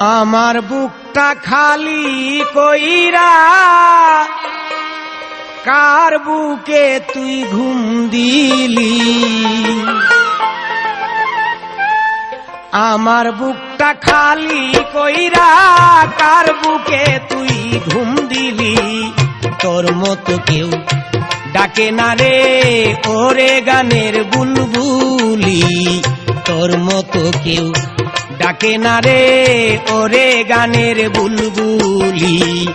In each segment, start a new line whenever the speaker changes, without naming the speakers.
আমার বুকটা খালি কইরা কার বুকে তুই ঘুম দিলি। আমার বুকটা খালি কইরা কার বুকে তুই ঘুম দিলি। তোর মতো কেউ ডাকে না রে ওরে গানের বুলবুলি। তোর মতো কেউ ডাকে না রে ওরে গানের বুলবুলি।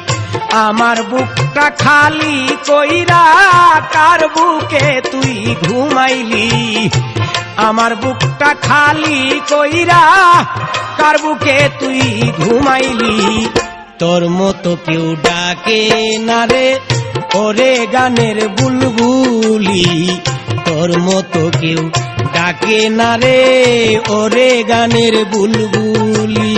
আমার বুকটা খালি কইরা কার বুকে তুই ঘুমাইলি। আমার বুকটা খালি কইরা কার বুকে তুই ঘুমাইলি। তোর মতো কেউ ডাকে না রে ওরে গানের বুলবুলি। তোর মতো কেউ ডাকে না রে ওরে গানের বুলবুলি।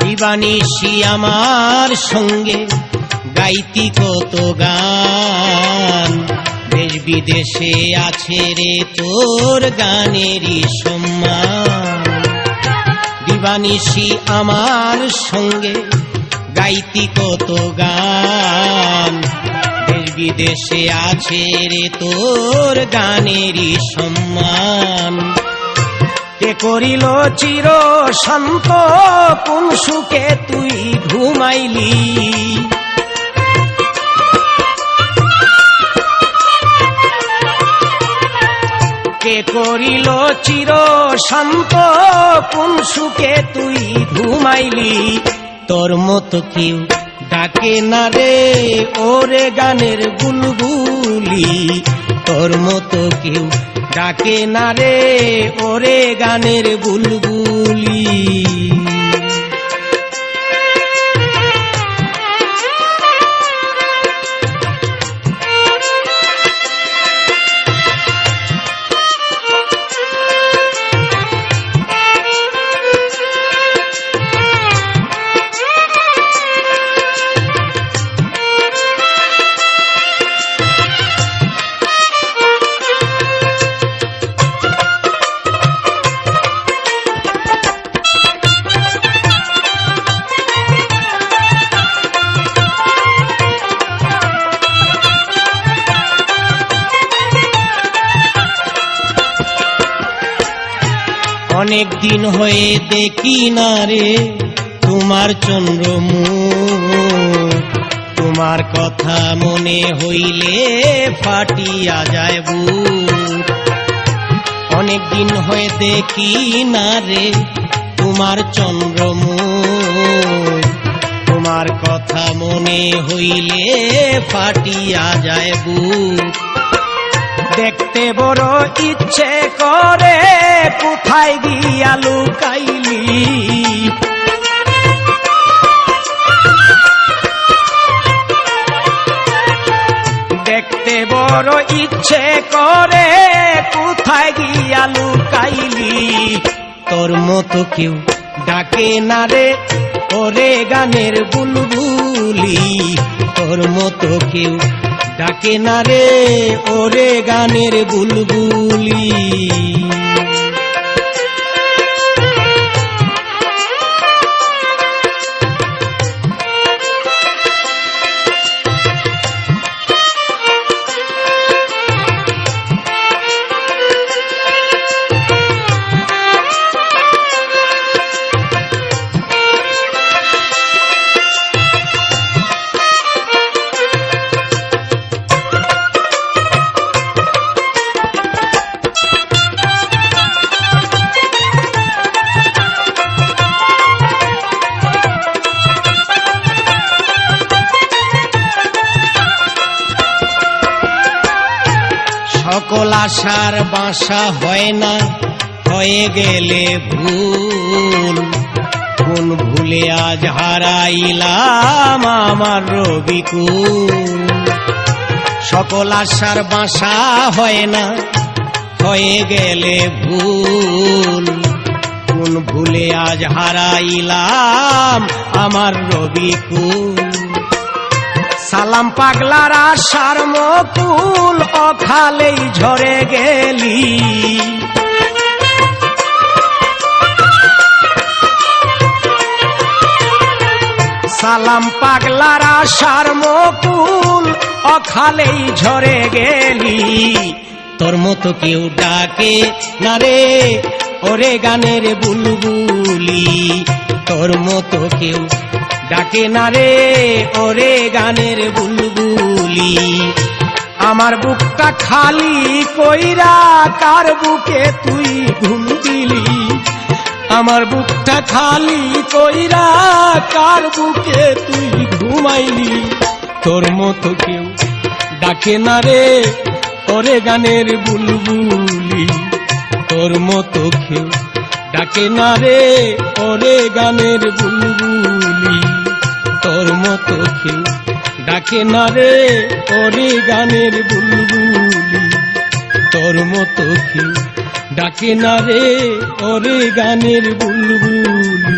দিবানিশি আমার সঙ্গে গাইতি কত গান। দেশ বিদেশে আছে রে তোর গানেরই সম্মান। দিবানিশি আমার সঙ্গে গাইতি কত গান। দেশ বিদেশে আছে রে তোর গানেরই সম্মান। কে করিল চির শান্ত কোন সুখে তুই ঘুমাইলি। কে করিল চির শান্ত কোন সুখে তুই ঘুমাইলি। তোর মতো কেউ ডাকে না রে ওরে গানের বুলবুলি। তোর মতো কেউ ডাকে না রে ওরে গানের বুলবুলি। অনেক দিন হয়ে দেখি না রে তোমার চন্দ্রমুখ। তোমার কথা মনে হইলে ফাটিয়া যায় বুক। অনেক দিন হয়ে দেখি না রে তোমার চন্দ্রমুখ। তোমার কথা মনে হইলে ফাটিয়া যায় বুক। দেখতে বড় ইচ্ছে করে কোথায় গিয়া লুকাইলি। দেখতে বড় ইচ্ছে করে কোথায় গিয়া লুকাইলি। তোর মতো কেউ ডাকে না রে ওরে গানের বুলবুলি। তোর মতো কেউ ডাকে না রে ওরে গানের বুলবুলি। আশার বাসা হয় না, হয়ে গেলে ভুল। কোন ভুলে আজ হারাইলাম আমার রবিকুল। সকল আশার বাসা হয় না, হয়ে গেলে ভুল। কোন ভুলে আজ হারাইলাম আমার রবিকুল। সালাম পাগলার আশার মকুল, অখালেই ঝরে গেলি। সালাম পাগলার আশার মকুল, অখালেই ঝরে গেলি। তোর মতো কেউ ডাকে না রে ওরে গানের বুলবুলি। তোর মতো কেউ ডাকে না রে ওরে গানের বুলবুলি। আমার বুকটা খালি কইরা কার বুকে তুই ঘুম দিলি। আমার বুকটা খালি কইরা কার বুকে তুই ঘুমাইলি। তোর মতো কেউ ডাকে না রে ওরে গানের বুলবুলি। তোর মতো কেউ ডাকে না রে ওরে গানের বুলবুলি। তোর মতো কেউ ডাকে না রে ওরে গানের বুলবুলি। তোর মতো কেউ ডাকে না রে ওরে গানের বুলবুলি।